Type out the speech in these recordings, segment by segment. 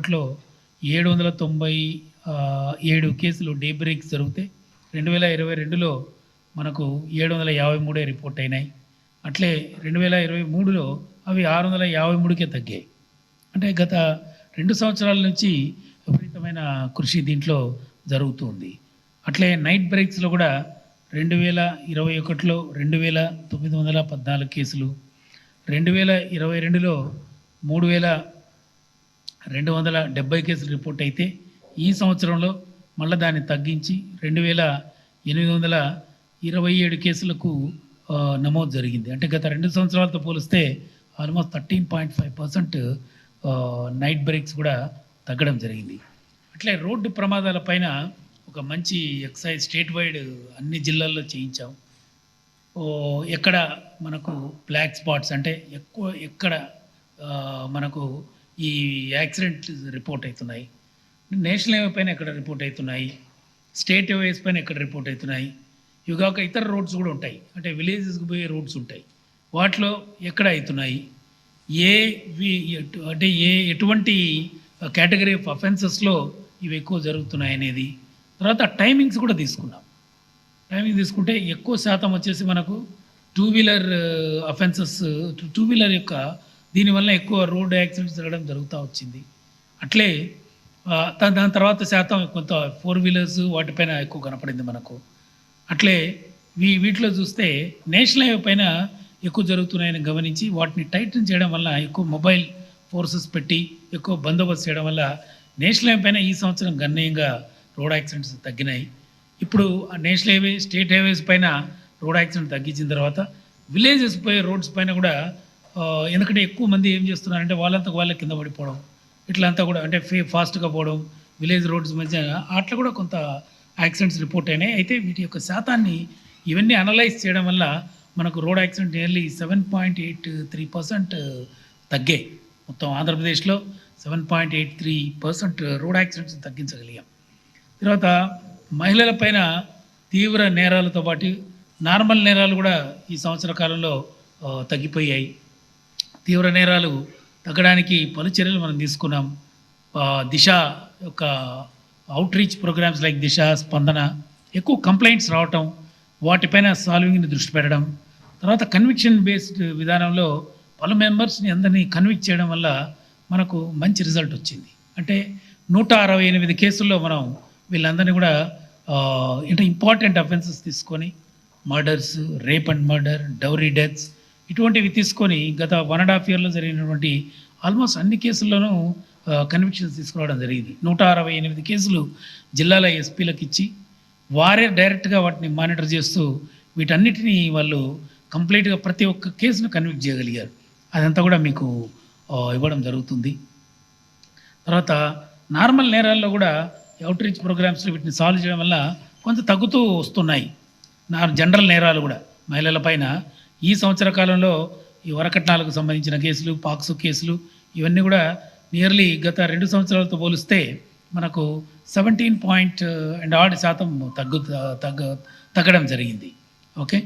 2021లో 797 కేసులు day breaks జరిగితే 2022లో మనకు 753 రిపోర్ట్ అయినాయి. అట్లే 2023లో అవి 653కే తగ్గాయి. అంటే గత 2 సంవత్సరాల నుంచి విపరీతమైన కృషి దీంట్లో జరుగుతుంది. అట్లే నైట్ బ్రేక్స్‌లో కూడా 2021లో 2914 కేసులు, 2022లో 3270 కేసులు రిపోర్ట్ అయితే, ఈ సంవత్సరంలో మళ్ళా దాన్ని తగ్గించి 2827 కేసులకు నమోదు జరిగింది. అంటే గత 2 సంవత్సరాలతో పోలిస్తే ఆల్మోస్ట్ 13.5% నైట్ బ్రేక్స్ కూడా తగ్గడం జరిగింది. అట్లే రోడ్డు ప్రమాదాల పైన ఒక మంచి ఎక్సైజ్ స్టేట్ వైడ్ అన్ని జిల్లాల్లో చేయించాం. ఎక్కడ మనకు బ్లాక్ స్పాట్స్ అంటే ఎక్కడ మనకు ఈ యాక్సిడెంట్ రిపోర్ట్ అవుతున్నాయి, నేషనల్ హైవే పైన ఎక్కడ రిపోర్ట్ అవుతున్నాయి, స్టేట్ హైవేస్ పైన ఎక్కడ రిపోర్ట్ అవుతున్నాయి, ఇవి కాక ఇతర రోడ్స్ కూడా ఉంటాయి. అంటే విలేజెస్కి పోయే రోడ్స్ ఉంటాయి, వాటిలో ఎక్కడ అవుతున్నాయి, అంటే ఎటువంటి కేటగిరీ ఆఫ్ అఫెన్సెస్లో ఇవి ఎక్కువ జరుగుతున్నాయి అనేది. తర్వాత టైమింగ్స్ కూడా తీసుకున్నాం. టైమింగ్ తీసుకుంటే ఎక్కువ శాతం వచ్చేసి మనకు two wheeler offences, two wheeler యొక్క దీనివల్ల ఎక్కువ రోడ్ యాక్సిడెంట్స్ జరగడం జరుగుతూ వచ్చింది. అట్లే దాని తర్వాత శాతం కొంత 4 వీలర్స్ వాటిపైన ఎక్కువ కనపడింది మనకు. అట్లే వీటిలో చూస్తే నేషనల్ హైవే పైన ఎక్కువ జరుగుతున్నాయని గమనించి వాటిని టైటన్ చేయడం వల్ల, ఎక్కువ మొబైల్ ఫోర్సెస్ పెట్టి ఎక్కువ బందోబస్తు చేయడం వల్ల నేషనల్ హైవే పైన ఈ సంవత్సరం గణనీయంగా రోడ్ యాక్సిడెంట్స్ తగ్గినాయి. ఇప్పుడు నేషనల్ హైవే, స్టేట్ హైవేస్ పైన రోడ్ యాక్సిడెంట్ తగ్గించిన తర్వాత విలేజెస్ పోయే రోడ్స్ పైన కూడా ఎందుకంటే ఎక్కువ మంది ఏం చేస్తున్నారంటే వాళ్ళంతకు వాళ్ళే కింద పడిపోవడం, ఇట్లంతా కూడా అంటే ఫాస్ట్గా పోవడం, విలేజ్ రోడ్స్ మధ్య అట్లా కూడా కొంత యాక్సిడెంట్స్ రిపోర్ట్ అయినాయి. అయితే వీటి యొక్క శాతాన్ని ఇవన్నీ అనలైజ్ చేయడం వల్ల మనకు రోడ్ యాక్సిడెంట్ నియర్లీ 7.83% తగ్గాయి. మొత్తం ఆంధ్రప్రదేశ్లో 7.83% రోడ్ యాక్సిడెంట్స్ తగ్గించగలిగాం. తర్వాత మహిళల పైన తీవ్ర నేరాలతో పాటు నార్మల్ నేరాలు కూడా ఈ సంవత్సర కాలంలో తగ్గిపోయాయి. తీవ్ర నేరాలు తగ్గడానికి పలు చర్యలు మనం తీసుకున్నాం. దిశ యొక్క అవుట్ రీచ్ ప్రోగ్రామ్స్ లైక్ దిశ, స్పందన, ఎక్కువ కంప్లైంట్స్ రావటం, వాటిపైన సాల్వింగ్ని దృష్టి పెట్టడం. తర్వాత కన్విక్షన్ బేస్డ్ విధానంలో పలు మెంబర్స్ని అందరినీ కన్విక్ట్ చేయడం వల్ల మనకు మంచి రిజల్ట్ వచ్చింది. అంటే 168 కేసుల్లో మనం వీళ్ళందరినీ కూడా అంటే ఇంపార్టెంట్ అఫెన్సెస్ తీసుకొని murders, rape and murder, dowry deaths ఇటువంటివి తీసుకొని గత 1.5 yearలో జరిగినటువంటి ఆల్మోస్ట్ అన్ని కేసుల్లోనూ కన్విక్షన్స్ తీసుకురావడం జరిగింది. 168 కేసులు జిల్లాల ఎస్పీలకు ఇచ్చి వారే డైరెక్ట్గా వాటిని మానిటర్ చేస్తూ వీటన్నిటినీ వాళ్ళు కంప్లీట్గా ప్రతి ఒక్క కేసును కన్విక్ట్ చేయగలిగారు. అదంతా కూడా మీకు ఇవ్వడం జరుగుతుంది. తర్వాత నార్మల్ నేరాల్లో కూడా అవుట్ రీచ్ ప్రోగ్రామ్స్లో వీటిని సాల్వ్ చేయడం వల్ల కొంత తగ్గుతూ వస్తున్నాయి. జనరల్ నేరాలు కూడా మహిళల పైన ఈ సంవత్సర కాలంలో ఈ వరకట్నాలకు సంబంధించిన కేసులు, పాక్సో కేసులు ఇవన్నీ కూడా నియర్లీ గత 2 సంవత్సరాలతో పోలిస్తే మనకు 17% తగ్గడం జరిగింది. Okay,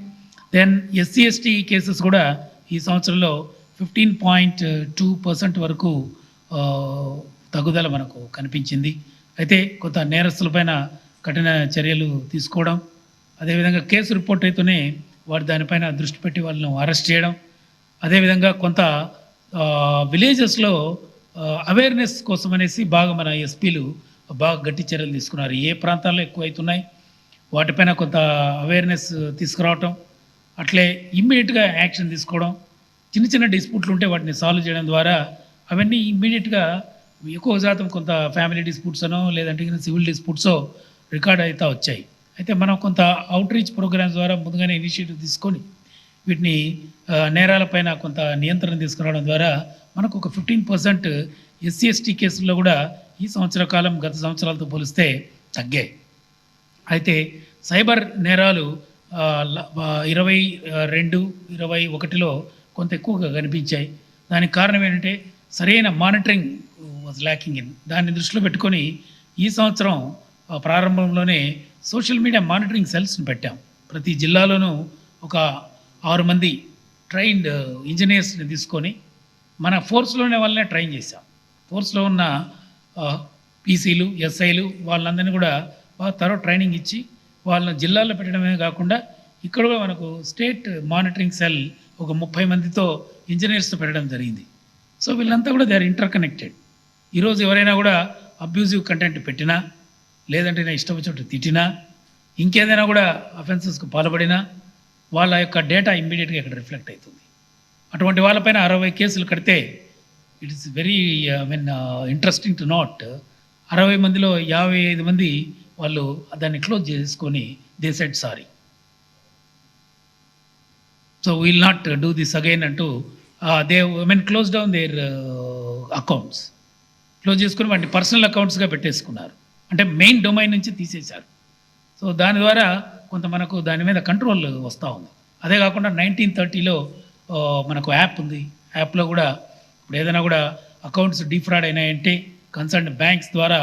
then SC ST cases కూడా ఈ సంవత్సరంలో 15.2% వరకు తగ్గుదల మనకు కనిపించింది. అయితే కొంత నేరస్తులపైన కఠిన చర్యలు తీసుకోవడం, అదేవిధంగా కేసు రిపోర్ట్ అయితేనే వారు దానిపైన దృష్టి పెట్టి వాళ్ళను అరెస్ట్ చేయడం, అదేవిధంగా కొంత విలేజెస్లో అవేర్నెస్ కోసం అనేసి బాగా మన ఎస్పీలు బాగా గట్టి చర్యలు తీసుకున్నారు. ఏ ప్రాంతాల్లో ఎక్కువ అవుతున్నాయి వాటిపైన కొంత అవేర్నెస్ తీసుకురావటం, అట్లే ఇమ్మీడియట్గా యాక్షన్ తీసుకోవడం, చిన్న చిన్న డిస్ప్యూట్లు ఉంటే వాటిని సాల్వ్ చేయడం ద్వారా అవన్నీ ఇమ్మీడియట్గా ఎక్కువ శాతం కొంత ఫ్యామిలీ డిస్ప్యూట్స్ అనో లేదంటే సివిల్ డిస్ప్యూట్సో రికార్డ్ అవుతూ వచ్చాయి. అయితే మనం కొంత అవుట్ రీచ్ ప్రోగ్రామ్స్ ద్వారా ముందుగానే ఇనిషియేటివ్ తీసుకొని వీటిని నేరాలపైన కొంత నియంత్రణ తీసుకురావడం ద్వారా మనకు ఒక 15% ఎస్సీ ఎస్టీ కేసుల్లో కూడా ఈ సంవత్సర కాలం గత సంవత్సరాలతో పోలిస్తే తగ్గాయి. అయితే సైబర్ నేరాలు 22-21లో కొంత ఎక్కువగా కనిపించాయి. దానికి కారణం ఏంటంటే సరైన మానిటరింగ్ వాజ్ ల్యాకింగ్ ఇన్. దాన్ని దృష్టిలో పెట్టుకొని ఈ సంవత్సరం ప్రారంభంలోనే సోషల్ మీడియా మానిటరింగ్ సెల్స్ని పెట్టాం. ప్రతి జిల్లాలోనూ ఒక 6 మంది ట్రైన్డ్ ఇంజనీర్స్ని తీసుకొని మన ఫోర్స్లోనే వాళ్ళనే ట్రైన్ చేశాం. ఫోర్స్లో ఉన్న పీసీలు, ఎస్ఐలు వాళ్ళందరినీ కూడా బాగా ట్రైనింగ్ ఇచ్చి వాళ్ళని జిల్లాల్లో పెట్టడమే కాకుండా ఇక్కడ కూడా మనకు స్టేట్ మానిటరింగ్ సెల్ ఒక 30 మందితో ఇంజనీర్స్తో పెట్టడం జరిగింది. సో వీళ్ళంతా కూడా దే ఆర్ ఇంటర్ కనెక్టెడ్. ఈరోజు ఎవరైనా కూడా అబ్యూజివ్ కంటెంట్ పెట్టినా, లేదంటే నా ఇష్టం వచ్చినట్టు తిట్టినా, ఇంకేదైనా కూడా అఫెన్సెస్కు పాల్పడినా వాళ్ళ యొక్క డేటా ఇమ్మీడియట్గా ఇక్కడ రిఫ్లెక్ట్ అవుతుంది. అటువంటి వాళ్ళపైన 60 కేసులు కడితే it is very interesting to note. 60 మందిలో 55 మంది వాళ్ళు దాన్ని క్లోజ్ చేసుకొని they said sorry, so will not do this again అంటూ they close down their accounts. Close చేసుకుని వాటిని పర్సనల్ అకౌంట్స్గా పెట్టేసుకున్నారు, అంటే మెయిన్ డొమైన్ నుంచి తీసేశారు. సో దాని ద్వారా కొంత మనకు దాని మీద కంట్రోల్ వస్తూ ఉంది. అదే కాకుండా 1930లో మనకు యాప్ ఉంది. యాప్లో కూడా ఇప్పుడు ఏదైనా కూడా అకౌంట్స్ డీఫ్రాడ్ అయినాయంటే కన్సర్న్ బ్యాంక్స్ ద్వారా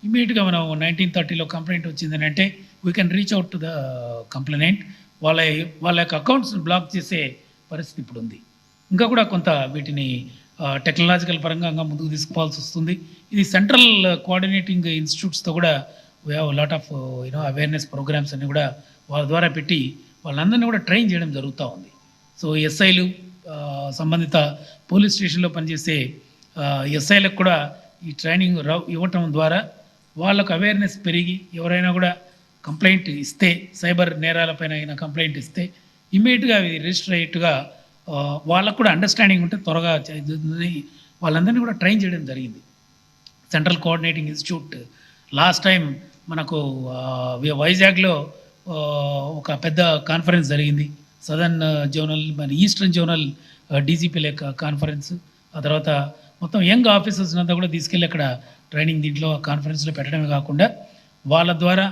ఇమీడియట్గా మనం 1930లో కంప్లైంట్ వచ్చిందని అంటే we can reach out to the complaint. వాళ్ళ యొక్క అకౌంట్స్ని బ్లాక్ చేసే పరిస్థితి ఇప్పుడు ఉంది. ఇంకా కూడా కొంత వీటిని టెక్నాలజికల్ పరంగా ముందుకు తీసుకోవాల్సి వస్తుంది. ఇది సెంట్రల్ కోఆర్డినేటింగ్ ఇన్స్టిట్యూట్స్తో కూడా we have lot of awareness programmes అన్ని కూడా వాళ్ళ ద్వారా పెట్టి వాళ్ళందరినీ కూడా ట్రైన్ చేయడం జరుగుతూ ఉంది. సో ఎస్ఐలు, సంబంధిత పోలీస్ స్టేషన్లో పనిచేసే ఎస్ఐలకు కూడా ఈ ట్రైనింగ్ ఇవ్వటం ద్వారా వాళ్ళకు అవేర్నెస్ పెరిగి ఎవరైనా కూడా కంప్లైంట్ ఇస్తే, సైబర్ నేరాలపైన అయినా కంప్లైంట్ ఇస్తే ఇమ్మీడియట్గా అవి రిజిస్టర్ అయ్యేట్టుగా వాళ్ళకు కూడా అండర్స్టాండింగ్ ఉంటే త్వరగా వాళ్ళందరినీ కూడా ట్రైన్ చేయడం జరిగింది. Central coordinating institute last time మనకు వైజాగ్లో ఒక పెద్ద కాన్ఫరెన్స్ జరిగింది. సదర్న్ జోనల్, మన ఈస్టర్న్ జోనల్ డీజీపీల యొక్క కాన్ఫరెన్స్. ఆ తర్వాత మొత్తం యంగ్ ఆఫీసర్స్ అంతా కూడా తీసుకెళ్ళి అక్కడ ట్రైనింగ్ దీంట్లో కాన్ఫరెన్స్లో పెట్టడమే కాకుండా వాళ్ళ ద్వారా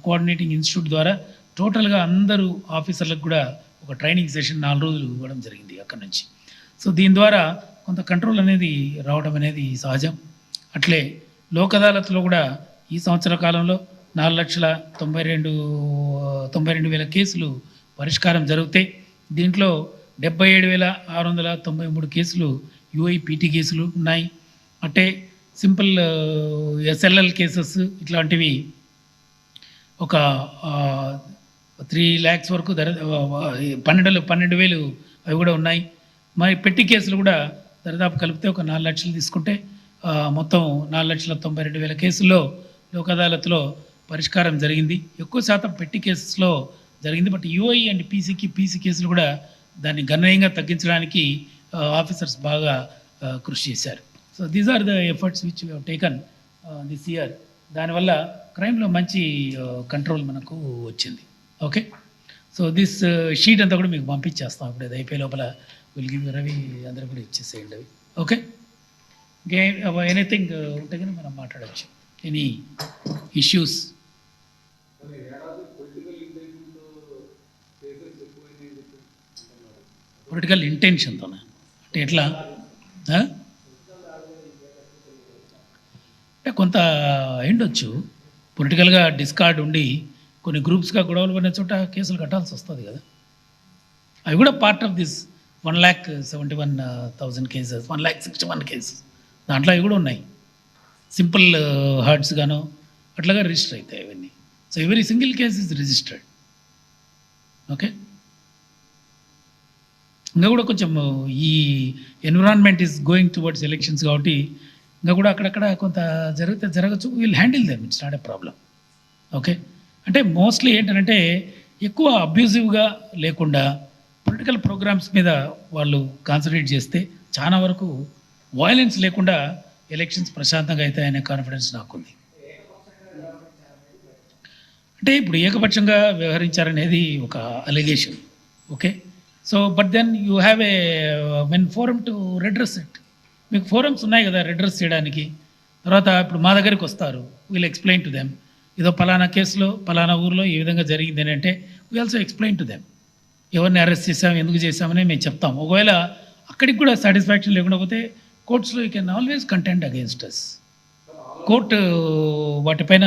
కోఆర్డినేటింగ్ ఇన్స్టిట్యూట్ ద్వారా టోటల్గా అందరూ ఆఫీసర్లకు కూడా ఒక ట్రైనింగ్ సెషన్ 4 రోజులు ఇవ్వడం జరిగింది అక్కడ నుంచి. సో దీని ద్వారా కొంత కంట్రోల్ అనేది రావడం అనేది సహజం. అట్లే లోక్ అదాలత్లో కూడా ఈ సంవత్సర కాలంలో 4,92,000 కేసులు పరిష్కారం జరిగితే దీంట్లో 77,693 కేసులు యూఐపీటీ కేసులు ఉన్నాయి. అంటే సింపుల్ ఎస్ఎల్ఎల్ కేసెస్ ఇట్లాంటివి ఒక 3 lakhs వరకు 12,000 అవి కూడా ఉన్నాయి. మరి పెట్టి కేసులు కూడా దరిదాపు కలిపితే ఒక 4 లక్షలు తీసుకుంటే మొత్తం 4,92,000 కేసుల్లో లోక్ అదాలత్లో పరిష్కారం జరిగింది. ఎక్కువ శాతం పెట్టి కేసెస్లో జరిగింది. బట్ యూఐ అండ్ పీసీ కేసులు కూడా దాన్ని గణనీయంగా తగ్గించడానికి ఆఫీసర్స్ బాగా కృషి చేశారు. So these are the efforts which we have taken this year. దానివల్ల క్రైమ్లో మంచి కంట్రోల్ మనకు వచ్చింది. ఓకే, సో దిస్ షీట్ అంతా కూడా మీకు పంపించేస్తాం. ఇప్పుడు అది అయిపోయే లోపల విల్ గివ్ రవి అందరూ కూడా ఇచ్చేసేయండి అవి. ఓకే, ఎనీథింగ్ ఉంటే కానీ మనం మాట్లాడచ్చు. Any issues? పొలిటికల్ ఇంటెన్షన్తో అంటే ఎట్లా అంటే కొంత అయిండొచ్చు. పొలిటికల్గా డిస్కార్డ్ ఉండి కొన్ని గ్రూప్స్గా గొడవలు పడిన చోట కేసులు కట్టాల్సి వస్తుంది కదా. అవి కూడా part of this 1,71,000 cases, 1,61 cases దాంట్లో అవి కూడా ఉన్నాయి. సింపుల్ హర్ట్స్ గాను అట్లాగా రిజిస్టర్ అవుతాయి అవన్నీ. So every single case is registered. Okay, ఇంకా కూడా కొంచెం ఈ environment is going towards elections కాబట్టి ఇంకా కూడా అక్కడక్కడ కొంత జరగచ్చు. Will handle them, it's not a problem. Okay, అంటే మోస్ట్లీ ఏంటంటే ఎక్కువ అబ్యూజివ్గా లేకుండా పొలిటికల్ ప్రోగ్రామ్స్ మీద వాళ్ళు కాన్సన్ట్రేట్ చేస్తే చాలా వరకు వయలెన్స్ లేకుండా ఎలక్షన్స్ ప్రశాంతంగా అవుతాయనే కాన్ఫిడెన్స్ నాకుంది. అంటే ఇప్పుడు ఏకపక్షంగా వ్యవహరించారనేది ఒక allegation. Okay, so but then you have a forum to redress it. మీకు ఫోరమ్స్ ఉన్నాయి కదా రెడ్రెస్ చేయడానికి. తర్వాత ఇప్పుడు మా దగ్గరికి వస్తారు, వీల్ ఎక్స్ప్లెయిన్ టు దెమ్, ఏదో పలానా కేసులో పలానా ఊర్లో ఈ విధంగా జరిగింది అని అంటే we also explain to them. ఎవరిని అరెస్ట్ చేసాము, ఎందుకు చేసామని మేము చెప్తాం. ఒకవేళ అక్కడికి కూడా సాటిస్ఫాక్షన్ లేకుండా పోతే కోర్ట్స్లో you can always contend against us. Court వాటిపైన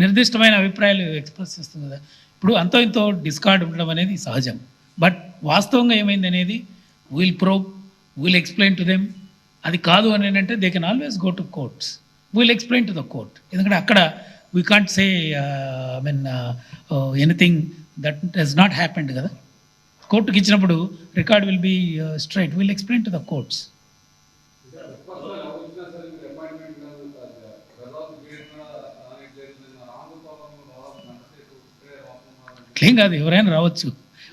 నిర్దిష్టమైన అభిప్రాయాలు ఎక్స్ప్రెస్ చేస్తుంది కదా. ఇప్పుడు అంతో ఇంతో డిస్కార్డ్ ఉండడం అనేది సహజం. బట్ వాస్తవంగా ఏమైంది అనేది will prove, will explain to them. అది కాదు అని అంటే they can always go to courts. Will explain to the court. ఎందుకంటే అక్కడ we can't say anything that he's not happened కదా. కోర్టుకి ఇచ్చినప్పుడు record will be straight, will explain to the courts. అట్లేం కాదు, ఎవరైనా రావచ్చు.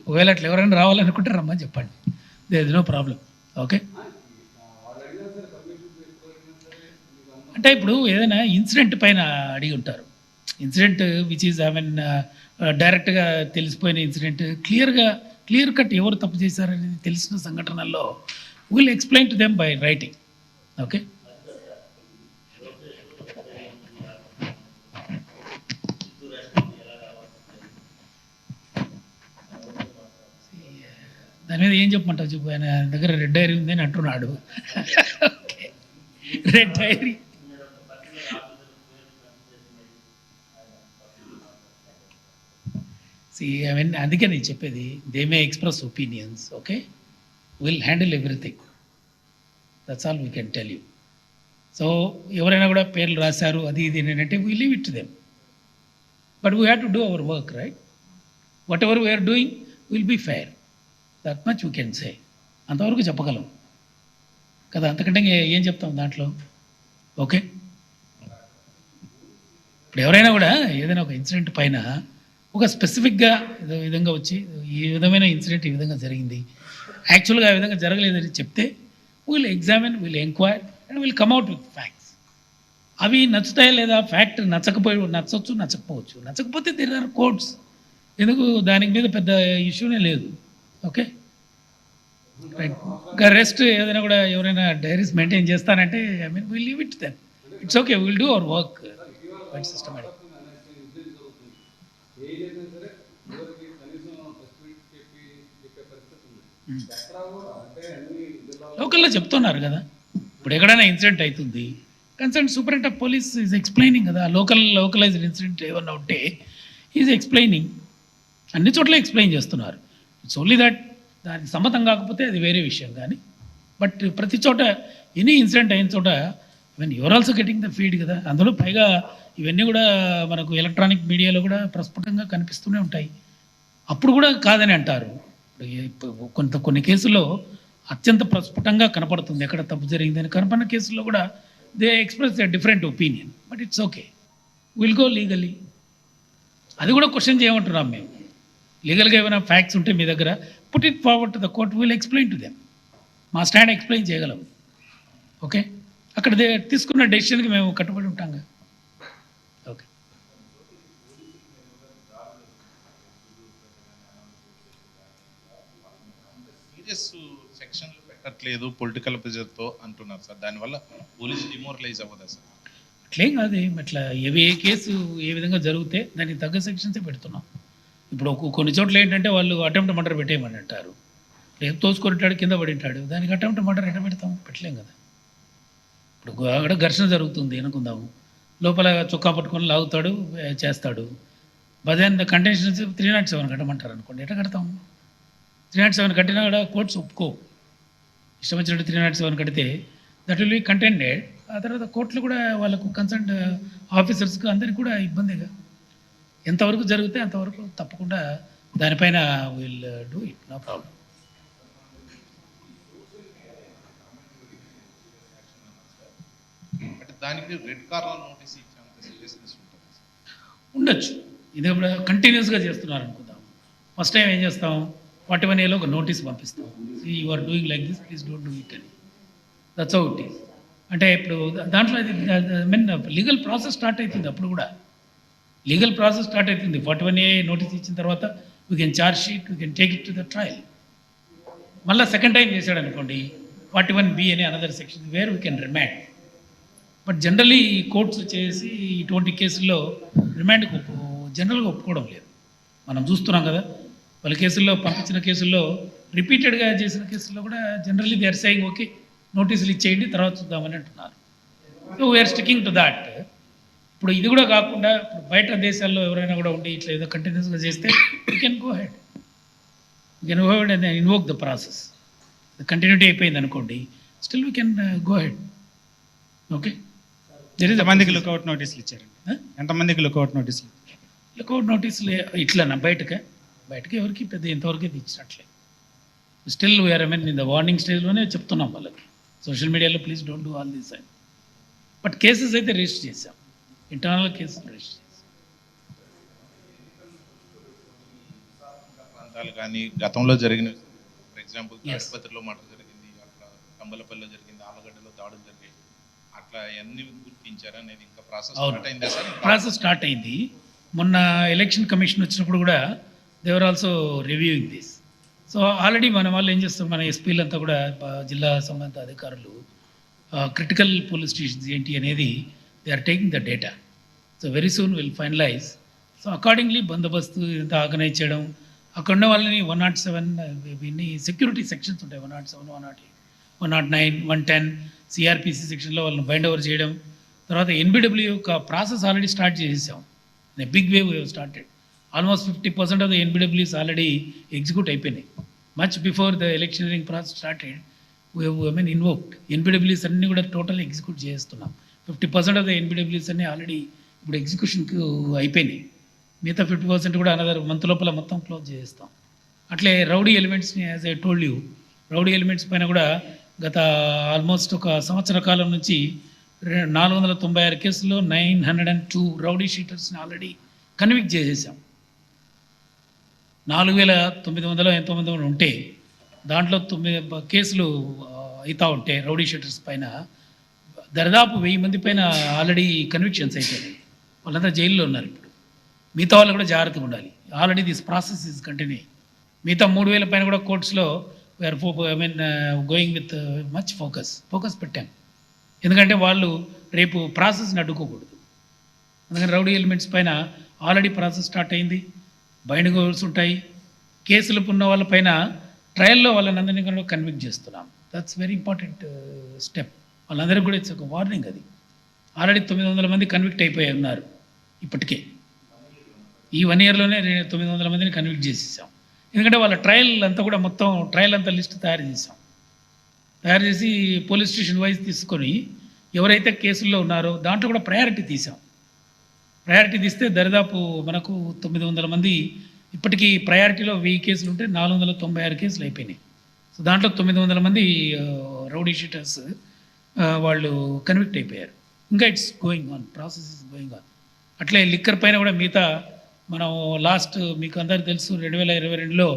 ఒకవేళ అట్లా ఎవరైనా రావాలనుకుంటే రమ్మని చెప్పండి, there is no problem. Okay, అంటే ఇప్పుడు ఏదైనా ఇన్సిడెంట్ పైన అడిగి ఉంటారు. ఇన్సిడెంట్ విచ్ ఈజ్ డైరెక్ట్గా తెలిసిపోయిన ఇన్సిడెంట్, క్లియర్ కట్ ఎవరు తప్పు చేశారనేది తెలిసిన సంఘటనల్లో will explain to them by writing. Okay, దాని మీద ఏం చెప్పమంటావు చెప్పు. ఆయన దగ్గర రెడ్ డైరీ ఉంది అని అంటున్నాడు. ఓకే, రెడ్ డైరీ అందుకే నేను చెప్పేది, they may express opinions. Okay, will handle everything, that's all we can tell you. So ఎవరైనా కూడా పేర్లు రాశారు అది ఇది ఏంటంటే we leave it to them, but we have to do our work right. Whatever we're doing will be fair, that much we can say. అంతవరకు చెప్పగలం కదా, అంతకంటే ఏం చెప్తాం దాంట్లో. ఓకే, ఇప్పుడు ఎవరైనా కూడా ఏదైనా ఒక ఇన్సిడెంట్ పైన ఒక స్పెసిఫిక్గా ఏదో విధంగా వచ్చి ఈ విధమైన ఇన్సిడెంట్ ఈ విధంగా జరిగింది, యాక్చువల్గా ఆ విధంగా జరగలేదని చెప్తే will examine, will enquire and will come out with facts. అవి నచ్చుతాయా లేదా, ఫ్యాక్ట్ నచ్చచ్చు నచ్చకపోవచ్చు, నచ్చకపోతే దేర్ ఆర్ కోర్ట్స్. ఎందుకు దానికి మీద పెద్ద ఇష్యూనే లేదు. Okay right. ఇంకా రెస్ట్ ఏదైనా కూడా ఎవరైనా డైరీస్ మెయింటైన్ చేస్తానంటే will leave it them, it's okay, will do our work systematic. లోకల్లో చెప్తున్నారు కదా, ఇప్పుడు ఎక్కడైనా ఇన్సిడెంట్ అవుతుంది, concern సూపరింట్ of police is explaining కదా. లోకలైజ్డ్ ఇన్సిడెంట్ ఏమన్నా ఉంటే ఈజ్ ఎక్స్ప్లెయినింగ్, అన్ని చోట్ల ఎక్స్ప్లెయిన్ చేస్తున్నారు. ఇట్స్ ఓన్లీ దట్ దానికి సమ్మతం కాకపోతే అది వేరే విషయం. కానీ బట్ ప్రతి చోట ఎనీ ఇన్సిడెంట్ అయిన చోట your also getting the feed కదా. అందులో పైగా ఇవన్నీ కూడా మనకు ఎలక్ట్రానిక్ మీడియాలో కూడా ప్రస్ఫుటంగా కనిపిస్తూనే ఉంటాయి. అప్పుడు కూడా కాదని అంటారు. కొన్ని కేసుల్లో అత్యంత ప్రస్ఫుటంగా కనపడుతుంది ఎక్కడ తప్పు జరిగిందని. కనపడిన కేసుల్లో కూడా they express the different opinion, but it's okay, will go legally. అది కూడా క్వశ్చన్ చేయమంటున్నాం మేము. లీగల్గా ఏమైనా ఫ్యాక్ట్స్ ఉంటే మీ దగ్గర put it forward to the court, will explain to them. మా స్టాండ్ ఎక్స్ప్లెయిన్ చేయగలం. ఓకే, అక్కడ తీసుకున్న డెసిషన్కి మేము కట్టుబడి ఉంటాం కదా. ఓకే, సీరియస్ సెక్షన్లు పెట్టట్లేదు పొలిటికల్ ప్రెజర్తో అంటున్నారు సార్, దానివల్ల పోలీస్ డిమోరలైజ్ అవ్వదా సార్? అట్లేం కాదు, అట్లా ఏ కేసు ఏ విధంగా జరిగితే దానికి తగ్గ సెక్షన్సే పెడుతున్నాం. ఇప్పుడు కొన్ని చోట్ల ఏంటంటే వాళ్ళు అటెంప్ట్ మర్డర్ పెట్టేయమని అంటారు, రేపు తోసుకొనిటాడు కింద పడి ఉంటాడు, దానికి అటెంప్ట్ మర్డర్ ఎట్లా పెడతాం, పెట్టలేం కదా. ఇప్పుడు అక్కడ ఘర్షణ జరుగుతుంది అనుకుందాము, లోపల చొక్కా పట్టుకొని లాగుతాడు చేస్తాడు, బదెన్ ద కంటెన్షన్స్ 307 కట్టమంటారు అనుకోండి, ఎట్లా కడతాము? 307 కట్టినా కూడా కోర్ట్స్ ఒప్పుకో. ఇష్టం వచ్చినట్టు 307 కడితే దట్ విల్ బి కంటెండెడ్. ఆ తర్వాత కోర్టులు కూడా వాళ్ళకు కన్సర్న్ ఆఫీసర్స్కి అందరికి కూడా ఇబ్బందిగా. ఎంతవరకు జరిగితే అంతవరకు తప్పకుండా దానిపైన will do it, no problem. దానికి రెడ్ కార్నర్ నోటీస్ ఇచ్చేంత సీరియస్నెస్ ఉంటుంది ఉండొచ్చు. ఇది ఇప్పుడు కంటిన్యూస్గా చేస్తున్నారు అనుకుందాం. ఫస్ట్ టైం ఏం చేస్తాం, 41A ఒక నోటీస్ పంపిస్తాం, you are doing like this, please don't do it అని. That's how it is. అంటే ఇప్పుడు దాంట్లో అది లీగల్ ప్రాసెస్ స్టార్ట్ అవుతుంది. అప్పుడు కూడా లీగల్ ప్రాసెస్ స్టార్ట్ అవుతుంది. 41A నోటీస్ ఇచ్చిన తర్వాత we can charge sheet, we can take it to the trial. మళ్ళీ సెకండ్ టైం చేశాడు అనుకోండి, 41B అనే another section where we can remand. But generally courts వచ్చేసి ఇటువంటి కేసుల్లో రిమాండ్కి జనరల్గా ఒప్పుకోవడం లేదు. మనం చూస్తున్నాం కదా, వాళ్ళ కేసుల్లో పంపించిన కేసుల్లో రిపీటెడ్గా చేసిన కేసుల్లో కూడా generally they are saying okay నోటీసులు ఇచ్చేయండి తర్వాత చూద్దామని అంటున్నారు. So we're sticking to that. ఇప్పుడు ఇది కూడా కాకుండా బయట దేశాల్లో ఎవరైనా కూడా ఉండి ఇట్లా ఏదో కంటిన్యూస్గా చేస్తే you can go head, you can go head and invoke the process. Continuity అయిపోయింది అనుకోండి, still we can go head. Okay, there is ఎంతమందికి లుకౌట్ నోటీసులు ఇచ్చారండి? ఎంతమందికి లుకౌట్ నోటీసులు? లుకౌట్ నోటీసులు ఇట్లా బయటకి ఎవరికి పెద్ద ఇంతవరకు అయితే ఇచ్చినట్లే. Still we're in the warning స్టేజ్లోనే చెప్తున్నాం వాళ్ళకి, సోషల్ మీడియాలో please don't do all these. But cases అయితే రిజిస్టర్ చేశాం, ఇంటర్నల్ కేసెస్ రిజిస్టర్ చేశాం. ప్రాంతాలు కానీ గతంలో జరిగిన, ఫర్ ఎగ్జాంపుల్ Yes. తాడిపత్రిలో మర్డర్ జరిగింది, అట్లా కంబలపల్లిలో జరిగింది, ఆలగడ్డలో దాడులు జరిగాయి, అట్లా ఎన్ని గుర్తించారు అనేది ఇంకా ప్రాసెస్ అవును. స్టార్ట్ అయిందా సార్? ప్రాసెస్ స్టార్ట్ అయింది. మొన్న ఎలక్షన్ కమిషన్ వచ్చినప్పుడు కూడా they're also reviewing this. So already మన వాళ్ళు ఏం చేస్తారు, మన ఎస్పీలంతా కూడా జిల్లా సంబంధిత అధికారులు క్రిటికల్ పోలీస్ స్టేషన్స్ ఏంటి అనేది they are taking the data. So very soon will finalise. So accordingly బందోబస్తు ఇంత ఆర్గనైజ్ చేయడం, అక్కడ ఉన్న వాళ్ళని 107 ఇవన్నీ సెక్యూరిటీ సెక్షన్స్ ఉంటాయి, 107, 108, 109, 110 సిఆర్పిసి సెక్షన్లో వాళ్ళని బైండ్ ఓవర్ చేయడం. తర్వాత ఎన్బిడబ్ల్యూ యొక్క ప్రాసెస్ ఆల్రెడీ స్టార్ట్ చేసేసాం. Big way we started. Almost 50% of the NBWs already execute అయిపోయినాయి. Much before the electioneering process started invoked NBWs అన్నీ కూడా టోటల్ ఎగ్జిక్యూట్ చేస్తున్నాం. 50% ఆఫ్ ద ఎన్బిడబ్ల్యూస్ అన్నీ ఆల్రెడీ ఇప్పుడు ఎగ్జిక్యూషన్కి అయిపోయినాయి. మిగతా 50% కూడా అనదర్ మంత్ లోపల మొత్తం క్లోజ్ చేస్తాం. అట్లే రౌడీ ఎలిమెంట్స్ని as I told you, rowdy elements పైన కూడా గత ఆల్మోస్ట్ ఒక సంవత్సర కాలం నుంచి 496 కేసుల్లో 902 రౌడీ షీటర్స్ని ఆల్రెడీ కన్విక్ట్ చేసేసాం. 4900 ఎంతోమంది ఉంటే దాంట్లో 9 కేసులు అవుతూ ఉంటే రౌడీ షీటర్స్ పైన దరిదాపు 1000 మంది పైన ఆల్రెడీ కన్విక్షన్స్ అయిపోయినాయి. వాళ్ళంతా జైల్లో ఉన్నారు. ఇప్పుడు మిగతా వాళ్ళు కూడా జాగ్రత్తగా ఉండాలి. Already this process is continue. మిగతా 3000 పైన కూడా కోర్ట్స్లో we're going with much focus పెట్టాం. ఎందుకంటే వాళ్ళు రేపు ప్రాసెస్ని అడ్డుకోకూడదు. అందుకని రౌడీ ఎలిమెంట్స్ పైన ఆల్రెడీ ప్రాసెస్ స్టార్ట్ అయింది. బైండింగ్ ఓవర్స్ ఉంటాయి. కేసులు ఉన్న వాళ్ళపైన ట్రయల్లో వాళ్ళందరినీ కూడా కన్విక్ట్ చేస్తున్నాం. That's very important step. వాళ్ళందరికీ కూడా ఇట్స్ ఒక వార్నింగ్. అది ఆల్రెడీ 900 మంది కన్విక్ట్ అయిపోయి ఉన్నారు ఇప్పటికే. ఈ 1 ఇయర్లోనే 900 మందిని కన్విక్ట్ చేసేసాం. ఎందుకంటే వాళ్ళ ట్రయల్ అంతా కూడా మొత్తం ట్రయల్ అంతా లిస్ట్ తయారు చేసి పోలీస్ స్టేషన్ వైజ్ తీసుకొని ఎవరైతే కేసుల్లో ఉన్నారో దాంట్లో కూడా ప్రయారిటీ తీసాం. ప్రయారిటీ తీస్తే దరిదాపు మనకు 900 మంది ఇప్పటికీ ప్రయారిటీలో 1000 కేసులు ఉంటే 496 కేసులు అయిపోయినాయి. సో దాంట్లో 900 మంది రౌడీ షీటర్స్ వాళ్ళు కన్విక్ట్ అయిపోయారు. ఇంకా it's going on, process is going on. అట్లే లిక్కర్ పైన కూడా మిగతా మనం లాస్ట్ మీకు అందరికీ తెలుసు 2022లో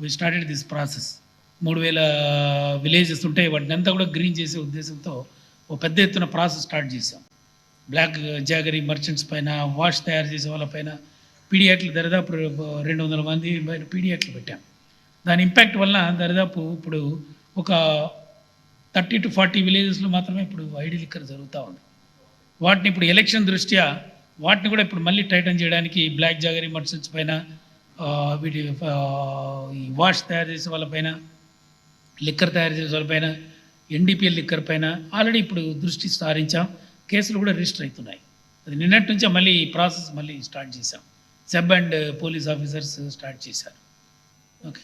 we started this process. 3000 villages ఉంటాయి, వాటిని అంతా కూడా గ్రీన్ చేసే ఉద్దేశంతో ఓ పెద్ద ఎత్తున ప్రాసెస్ స్టార్ట్ చేసాం. బ్లాక్ జాగరీ మర్చెంట్స్ పైన, వాష్ తయారు చేసే వాళ్ళపైన పీడియాట్లు దరిదాపు 200 మంది పీడియాట్లు పెట్టాం. దాని ఇంపాక్ట్ వలన దరిదాపు ఇప్పుడు ఒక 30 to 40 విలేజెస్లో మాత్రమే ఇప్పుడు ఐడి లిక్కర్ జరుగుతూ ఉంది. వాటిని ఇప్పుడు ఎలక్షన్ దృష్ట్యా వాటిని కూడా ఇప్పుడు మళ్ళీ టైటన్ చేయడానికి బ్లాక్ జాగరీ మర్చెంట్స్ పైన, వీటి ఈ వాష్ తయారు చేసే వాళ్ళపైన, లిక్కర్ తయారు చేసే వాళ్ళపైన, ఎన్డీపీఎల్ లిక్కర్ పైన ఆల్రెడీ ఇప్పుడు దృష్టి సారించాం. కేసులు కూడా రిజిస్టర్ అవుతున్నాయి. అది నిన్నటి నుంచే మళ్ళీ ఈ ప్రాసెస్ మళ్ళీ స్టార్ట్ చేశాం. Sub and police officers start చేశారు. ఓకే.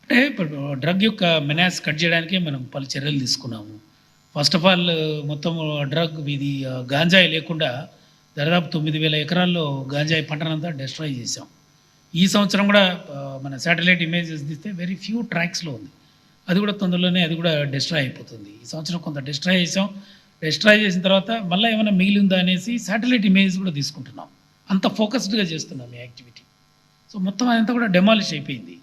అంటే ఇప్పుడు డ్రగ్ యొక్క మెనాస్ కట్ చేయడానికే మనం పలు చర్యలు తీసుకున్నాము. ఫస్ట్ ఆఫ్ ఆల్ మొత్తం డ్రగ్ ఇది గాంజాయి లేకుండా దాదాపు 9000 ఎకరాల్లో గాంజాయి పంటనంతా డిస్ట్రాయ్ చేసాం. ఈ సంవత్సరం కూడా మన శాటిలైట్ ఇమేజెస్ తీస్తే వెరీ ఫ్యూ ట్రాక్స్లో ఉంది. అది కూడా తొందరలోనే అది కూడా డిస్ట్రాయ్ అయిపోతుంది. ఈ సంవత్సరం కొంత డిస్ట్రాయ్ చేసాం. డిస్ట్రాయ్ చేసిన తర్వాత మళ్ళీ ఏమైనా మిగిలి ఉందా అనేసి శాటిలైట్ ఇమేజెస్ కూడా తీసుకుంటున్నాం. అంత ఫోకస్డ్గా చేస్తున్నాం ఈ యాక్టివిటీ. సో మొత్తం అదంతా కూడా డెమాలిష్ అయిపోయింది.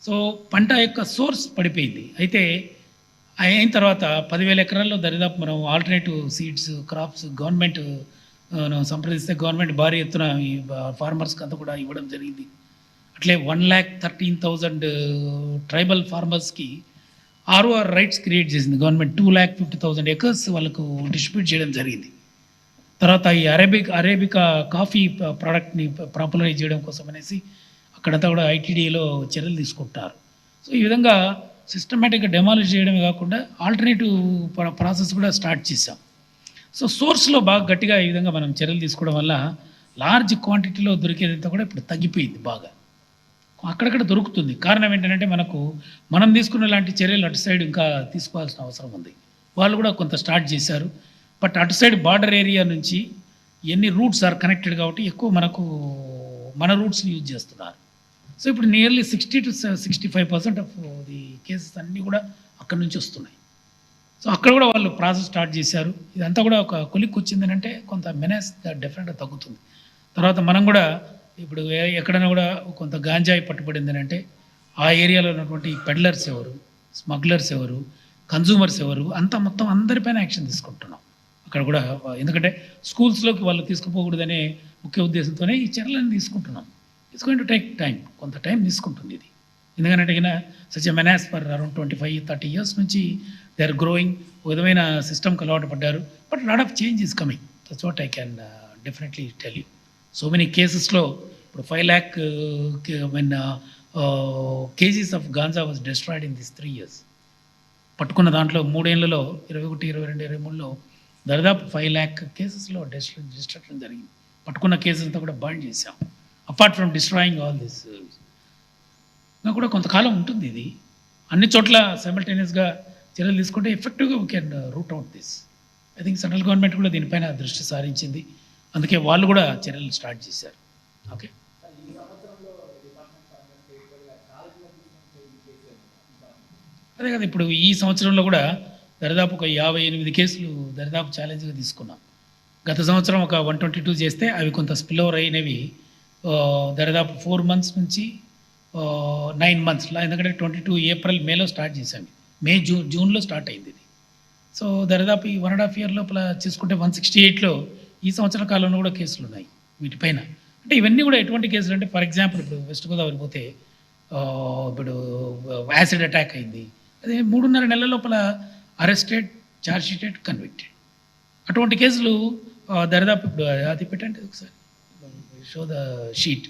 సో పంట యొక్క సోర్స్ పడిపోయింది. అయితే అయిన తర్వాత 10,000 ఎకరాల్లో దరిదాపు మనం ఆల్టర్నేటివ్ సీడ్స్, క్రాప్స్ గవర్నమెంట్ సంప్రదిస్తే గవర్నమెంట్ భారీ ఎత్తున ఈ ఫార్మర్స్కి అంతా కూడా ఇవ్వడం జరిగింది. అట్లే 1,13,000 ట్రైబల్ ఫార్మర్స్కి ఆర్ఓఆర్ రైట్స్ క్రియేట్ చేసింది గవర్నమెంట్. 2,50,000 ఎకర్స్ వాళ్ళకు డిస్ట్రిబ్యూట్ చేయడం జరిగింది. తర్వాత ఈ అరేబికా కాఫీ ప్రోడక్ట్ని పాపులరైజ్ చేయడం కోసం అనేసి అక్కడంతా కూడా ఐటీడీలో చర్యలు తీసుకుంటారు. సో ఈ విధంగా సిస్టమేటిక్గా డెమాలిష్ చేయడమే కాకుండా ఆల్టర్నేటివ్ ప్రాసెస్ కూడా స్టార్ట్ చేసాం. సో సోర్స్లో బాగా గట్టిగా ఈ విధంగా మనం చర్యలు తీసుకోవడం వల్ల లార్జ్ క్వాంటిటీలో దొరికేదంతా కూడా ఇప్పుడు తగ్గిపోయింది. బాగా అక్కడక్కడ దొరుకుతుంది. కారణం ఏంటంటే మనకు మనం తీసుకున్న లాంటి చర్యలు అటు సైడ్ ఇంకా తీసుకోవాల్సిన అవసరం ఉంది. వాళ్ళు కూడా కొంత స్టార్ట్ చేశారు. బట్ అటు సైడ్ బార్డర్ ఏరియా నుంచి ఎన్ని రూట్స్ ఆర్ కనెక్టెడ్ కాబట్టి ఎక్కువ మనకు మన రూట్స్ని యూజ్ చేస్తున్నారు. సో ఇప్పుడు nearly 60 to 65% of the cases అన్నీ కూడా అక్కడి నుంచి వస్తున్నాయి. సో అక్కడ కూడా వాళ్ళు ప్రాసెస్ స్టార్ట్ చేశారు. ఇదంతా కూడా ఒక కొలిక్కి వచ్చింది అంటే కొంత మెనేస్ డెఫినెట్గా తగ్గుతుంది. తర్వాత మనం కూడా ఇప్పుడు ఎక్కడైనా కూడా కొంత గాంజాయి పట్టుబడింది అంటే ఆ ఏరియాలో ఉన్నటువంటి పెడ్లర్స్ ఎవరు, స్మగ్లర్స్ ఎవరు, కన్జ్యూమర్స్ ఎవరు, అంతా మొత్తం అందరిపైన యాక్షన్ తీసుకుంటున్నాం అక్కడ కూడా. ఎందుకంటే స్కూల్స్లోకి వాళ్ళు తీసుకుపోకూడదనే ముఖ్య ఉద్దేశంతోనే ఈ చర్యలను తీసుకుంటున్నాం. It's going to take time, కొంత టైం తీసుకుంటుంది ఇది. ఎందుకంటే such a menace for around 25-30 years నుంచి దే ఆర్ గ్రోయింగ్. ఒక విధమైన సిస్టమ్కి అలవాటు పడ్డారు. But lot of change is coming. That's what I can definitely tell you. So many కేసెస్లో ఇప్పుడు 5 lakh kgs of ganja was destroyed in this 3 years. పట్టుకున్న దాంట్లో 3 ఏళ్లలో 21, 22, 23లో దాదాపు 5 lakh కేసెస్లో డిస్ట్రక్షన్ జరిగింది. పట్టుకున్న కేసెస్ అంతా కూడా బర్న్ చేశాం. Apart from destroying all this ఇంకా కూడా కొంతకాలం ఉంటుంది ఇది. అన్ని చోట్ల సైమల్టేనియస్గా చర్యలు తీసుకుంటే ఎఫెక్టివ్గా we can route out this. I think central government కూడా దీనిపైన దృష్టి సారించింది. అందుకే వాళ్ళు కూడా చర్యలు స్టార్ట్ చేశారు. ఓకే, అదే కదా ఇప్పుడు ఈ సంవత్సరంలో కూడా దరిదాపు ఒక 58 కేసులు దరిదాపు ఛాలెంజ్గా తీసుకున్నాం. గత సంవత్సరం ఒక 122 చేస్తే అవి కొంత స్పిల్ ఓవర్ అయినవి దరిదాపు 4 months నుంచి 9 months. ఎందుకంటే 22 April, Mayలో స్టార్ట్ చేశాము. మే జూన్లో స్టార్ట్ అయింది ఇది. సో దరిదాపు ఈ 1.5 year లోపల చూసుకుంటే 168లో ఈ సంవత్సర కాలంలో కూడా కేసులు ఉన్నాయి వీటిపైన. అంటే ఇవన్నీ కూడా ఎటువంటి కేసులు అంటే ఫర్ ఎగ్జాంపుల్ ఇప్పుడు వెస్ట్ గోదావరి పోతే ఇప్పుడు యాసిడ్ అటాక్ అయింది. అదే 3.5 నెలల లోపల అరెస్టెడ్, ఛార్జ్ షీటెడ్, కన్విక్టెడ్. అటువంటి కేసులు దరిదాపు ఇప్పుడు అది పెట్టండి ఒకసారి, షో ద షీట్,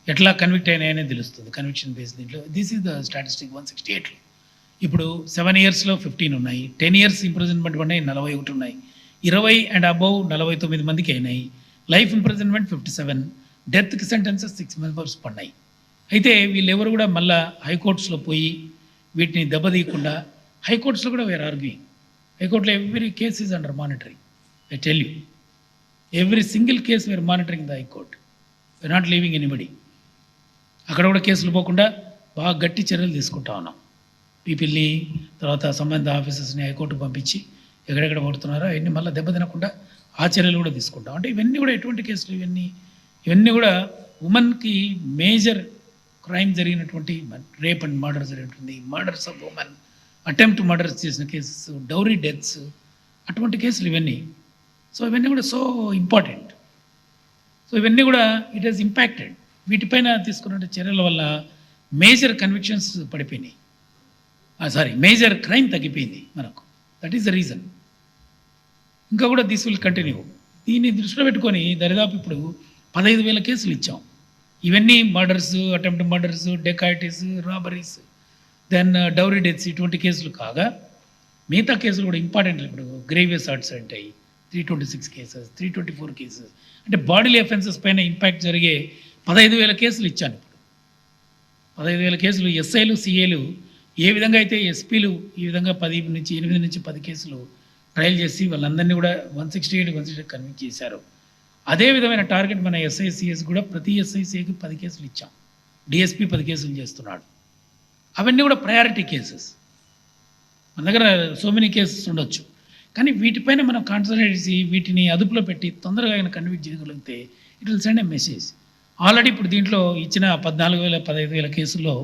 ఎట్లా కన్విక్ట్ అయినాయనే తెలుస్తుంది కన్విక్షన్ బేస్. దీంట్లో దిస్ ఈజ్ ద స్టాటిస్టిక్ 168లో. ఇప్పుడు 7 yearsలో 15 ఉన్నాయి, 10 years ఇంప్రిజన్మెంట్ ఉన్నాయి 41 ఉన్నాయి, 20 and above 49 మందికి అయినాయి, లైఫ్ ఇంప్రిజన్మెంట్ 57, డెత్కి సెంటెన్సెస్ 6 members పడినాయి. అయితే వీళ్ళెవరు కూడా మళ్ళీ హైకోర్ట్స్లో పోయి వీటిని దెబ్బతీయకుండా హైకోర్ట్స్లో కూడా వేర్ ఆర్గ్యూయింగ్. హైకోర్టులో every case is under monitoring. I tell you, every single case we're monitoring the high court. We're not leaving anybody. అక్కడ కూడా కేసులు పోకుండా బాగా గట్టి చర్యలు తీసుకుంటా ఉన్నాం. పీపుల్ని తర్వాత సంబంధిత ఆఫీసర్స్ని హైకోర్టుకు పంపించి ఎక్కడెక్కడ పడుతున్నారో అవన్నీ మళ్ళీ దెబ్బతినకుండా ఆ చర్యలు కూడా తీసుకుంటాం. అంటే ఇవన్నీ కూడా ఎటువంటి కేసులు ఇవన్నీ కూడా ఉమెన్కి మేజర్ క్రైమ్ జరిగినటువంటి రేప్ అండ్ మర్డర్ జరిగినటువంటి murders of women, attempt murders చేసిన కేసెస్, డౌరీ డెత్స్, అటువంటి కేసులు ఇవన్నీ. సో ఇవన్నీ కూడా సో ఇంపార్టెంట్. సో ఇవన్నీ కూడా ఇట్ హెస్ ఇంపాక్టెడ్. వీటిపైన తీసుకున్న చర్యల వల్ల మేజర్ కన్విక్షన్స్ పడిపోయినాయి, మేజర్ క్రైమ్ తగ్గిపోయింది మనకు. That is the reason. ఇంకా కూడా దిస్ విల్ కంటిన్యూ. దీన్ని దృష్టిలో పెట్టుకొని దరిదాపు ఇప్పుడు 15,000 కేసులు ఇచ్చాం. ఇవన్నీ murders, attempt murders, dacoities, robberies, then dowry deaths, ఇటువంటి కేసులు కాగా మిగతా కేసులు కూడా ఇంపార్టెంట్. ఇప్పుడు గ్రేవియస్ ఆర్ట్స్ అంటాయి 326 కేసెస్, 324 కేసెస్, అంటే బాడీలీ అఫెన్సెస్ పైన ఇంపాక్ట్ జరిగే 15,000 కేసులు ఇచ్చాను. ఇప్పుడు 15,000 కేసులు ఎస్ఐలు, సిఏలు ఏ విధంగా అయితే ఎస్పీలు ఈ విధంగా 8 నుంచి 10 కేసులు ట్రయల్ చేసి వాళ్ళందరినీ కూడా 168 కన్విక్ట్ చేశారు. అదే విధమైన టార్గెట్ మన ఎస్ఐసిఎస్ కూడా ప్రతి ఎస్ఐసికి 10 కేసులు ఇచ్చాం. డిఎస్పీ 10 కేసులు చేస్తున్నాడు. అవన్నీ కూడా ప్రయారిటీ కేసెస్. మన దగ్గర సో మెనీ కేసెస్ ఉండొచ్చు, కానీ వీటిపైన మనం కాన్సన్ట్రేట్ చేసి వీటిని అదుపులో పెట్టి తొందరగా ఆయన కన్విక్ట్ చేయగలిగితే it will send a message. Already ఇప్పుడు దీంట్లో ఇచ్చిన 14,000, 15,000 కేసుల్లో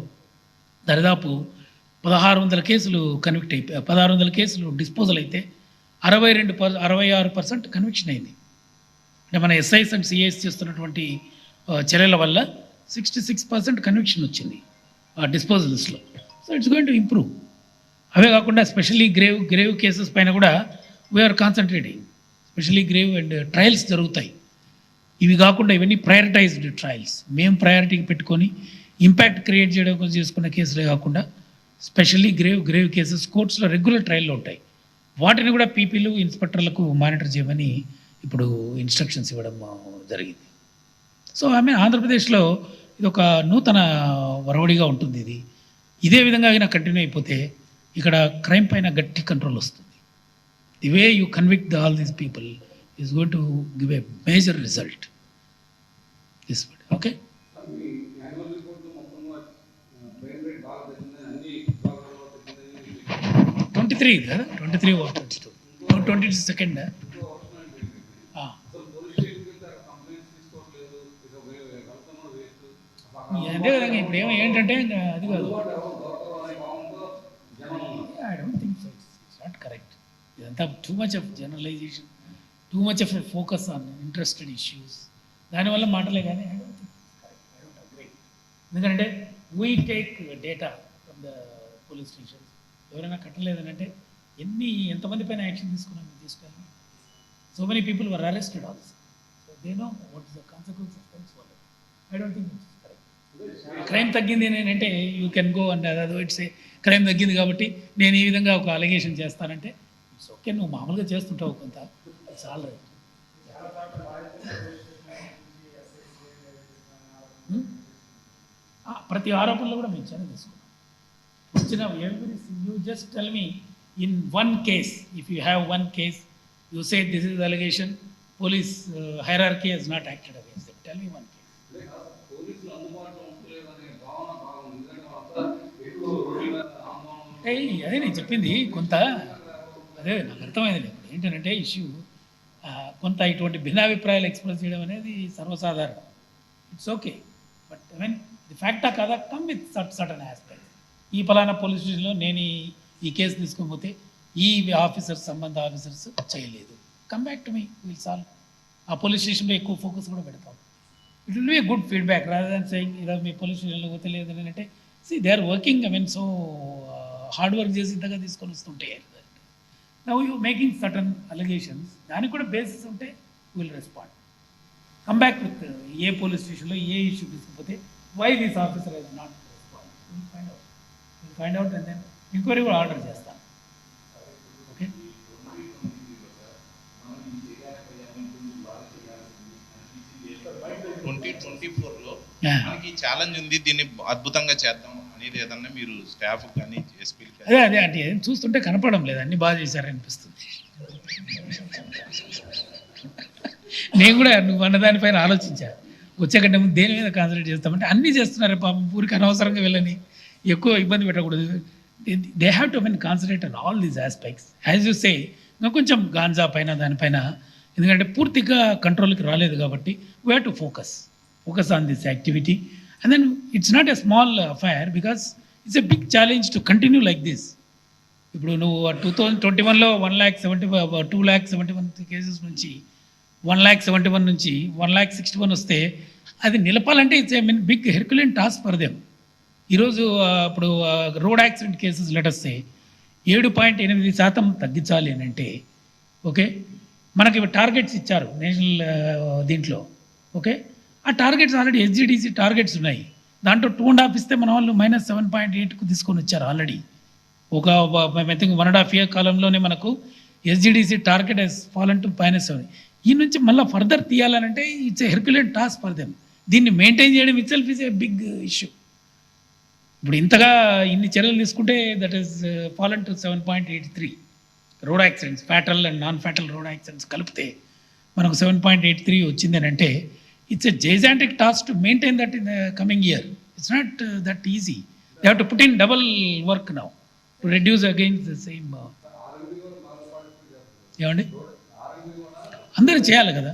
దరిదాపు 1,600 కేసులు కన్విక్ట్ అయిపోయి 1,600 కేసులు డిస్పోజల్ అయితే 66% కన్విక్షన్ అయింది. అంటే మన ఎస్ఐస్ అండ్ సిఐస్ చేస్తున్నటువంటి చర్యల వల్ల 66% కన్విక్షన్ వచ్చింది డిస్పోజల్స్లో. So it's going to improve. అవే కాకుండా స్పెషల్లీ గ్రేవ్ కేసెస్ పైన కూడా we're concentrating. Specially grave and trials జరుగుతాయి. ఇవి కాకుండా ఇవన్నీ ప్రయారిటైజ్డ్ ట్రయల్స్ మేము ప్రయారిటీకి పెట్టుకొని ఇంపాక్ట్ క్రియేట్ చేయడం కోసం చేసుకున్న కేసులే కాకుండా స్పెషల్లీ గ్రేవ్ కేసెస్ కోర్ట్స్లో రెగ్యులర్ ట్రయల్లో ఉంటాయి. వాటిని కూడా పీపీలు, ఇన్స్పెక్టర్లకు మానిటర్ చేయమని ఇప్పుడు ఇన్స్ట్రక్షన్స్ ఇవ్వడం జరిగింది. సో ఆంధ్రప్రదేశ్లో ఇది ఒక నూతన వరవడిగా ఉంటుంది. ఇదే విధంగా అయినా కంటిన్యూ అయిపోతే ఇక్కడ క్రైమ్ పైన గట్టి కంట్రోల్ వస్తుంది. The way you convict all these people is going to give a major result this would. Okay, twenty three కదా, 23 or 22, 22 అదే విధంగా ఇప్పుడు ఏంటంటే అది కాదు, I don't think so, it's not correct. ఇదంతా too much of generalization, too much of focus on interested issues, దానివల్ల మాటలే కానీ I don't think I don't agree. ఎందుకంటే we take data from the police stations. ఎవరైనా కట్టలేదనంటే ఎంతమంది పైన action తీసుకున్నాం తీసుకెళ్ళి. So many people were arrested also. So they know what is the consequence of things for them. I don't think it's correct. Crime తగ్గింది అంటే you can go and అదో it's crime తగ్గింది కాబట్టి నేను ఈ విధంగా ఒక అలిగేషన్ చేస్తానంటే ఇట్స్ ఓకే, నువ్వు మామూలుగా చేస్తుంటావు కొంత, ఇట్స్ ఆల్ రైట్. ప్రతి ఆరోపణలో కూడా మేము చర్య తీసుకున్నాం. వచ్చిన you just tell me in one case, if you have one case you say this is allegation, police hierarchy he's not acted against them, tell me one case. అదే నేను చెప్పింది కొంత, అదే నాకు అర్థమైంది. ఇప్పుడు ఏంటంటే ఇష్యూ కొంత ఇటువంటి భిన్నాభిప్రాయాలు ఎక్స్ప్రెస్ చేయడం అనేది సర్వసాధారణం. It's okay, but I mean the ఫ్యాక్టా కాదా కమ్ విత్ సర్టన్ ఆస్పెక్ట్. ఈ పలానా పోలీస్ స్టేషన్లో నేను ఈ కేసు తీసుకోకపోతే ఈ ఆఫీసర్స్, సంబంధ ఆఫీసర్స్ చేయలేదు, come back to me, will solve. ఆ పోలీస్ స్టేషన్లో ఎక్కువ ఫోకస్ కూడా పెడతాం. It will be a good feedback rather than saying ఇలా మీ పోలీస్ స్టేషన్లో పోతే లేదు అని అంటే, see they are working, I mean so hard work చేసి ఇంతగా తీసుకొని వస్తుంటాయి. Now you making certain allegations, దానికి కూడా బేసిస్ ఉంటే will respond. Come back with a police స్టేషన్లో ఏ ఇష్యూ తీసుకపోతే why this officer Hess not respond, will find out and then enquiry కూడా ఆర్డర్ చేస్తాను. ఓకే, మనకి ఛాలెంజ్ ఉంది, దీన్ని అద్భుతంగా చేద్దాం అనేది ఏదన్నా మీరు స్టాఫ్ కానీ ఎస్పీలు అదే అదే అంటే చూస్తుంటే కనపడడం లేదు, అన్ని బాగా చేశారనిపిస్తుంది. నేను కూడా నువ్వు అన్న దానిపైన ఆలోచించా, వచ్చేకంటే ముందు దేని మీద కాన్సన్ట్రేట్ చేస్తామంటే అన్నీ చేస్తున్నారు పాపం, ఊరికి అనవసరంగా వెళ్ళని ఎక్కువ ఇబ్బంది పెట్టకూడదు. They have to mean concentrate on all these aspects. As you say, ఇంకా కొంచెం గాంజా పైన దానిపైన, ఎందుకంటే పూర్తిగా కంట్రోల్కి రాలేదు కాబట్టి we have to focus on this activity. And then it's not a small affair because it's a big challenge to continue like this. ఇప్పుడు నువ్వు 2021లో 2,71 కేసెస్ నుంచి 1,71 నుంచి 1,61 వస్తే అది నిలపాలంటే it's I mean big herculean task for them. ఈరోజు ఇప్పుడు road accident cases లెటర్స్తే 7.8% తగ్గించాలి అని అంటే, ఓకే, మనకి టార్గెట్స్ ఇచ్చారు నేషనల్ దీంట్లో. ఓకే, ఆ టార్గెట్స్ ఆల్రెడీ ఎస్జిడిసి టార్గెట్స్ ఉన్నాయి. దాంట్లో 2.5 ఇస్తే మన వాళ్ళు -7.8కు తీసుకొని వచ్చారు ఆల్రెడీ. ఒక ఐ థింక్ 1.5 year కాలంలోనే మనకు SGDC target has fallen to -7. ఈ నుంచి మళ్ళీ ఫర్దర్ తీయాలనంటే it's a herculean task for them. దీన్ని మెయింటైన్ చేయడం itself is a big issue. ఇప్పుడు ఇంతగా ఇన్ని చర్యలు తీసుకుంటే that is fallen to 7.83 road accidents, fatal and non fatal road accidents కలిపితే మనకు 7.83 వచ్చింది అని అంటే it's a gigantic task to maintain that in the coming year. It's not that easy. They have to put in double work now to reduce against the same. ఏమండి, అందరూ చేయాలి కదా.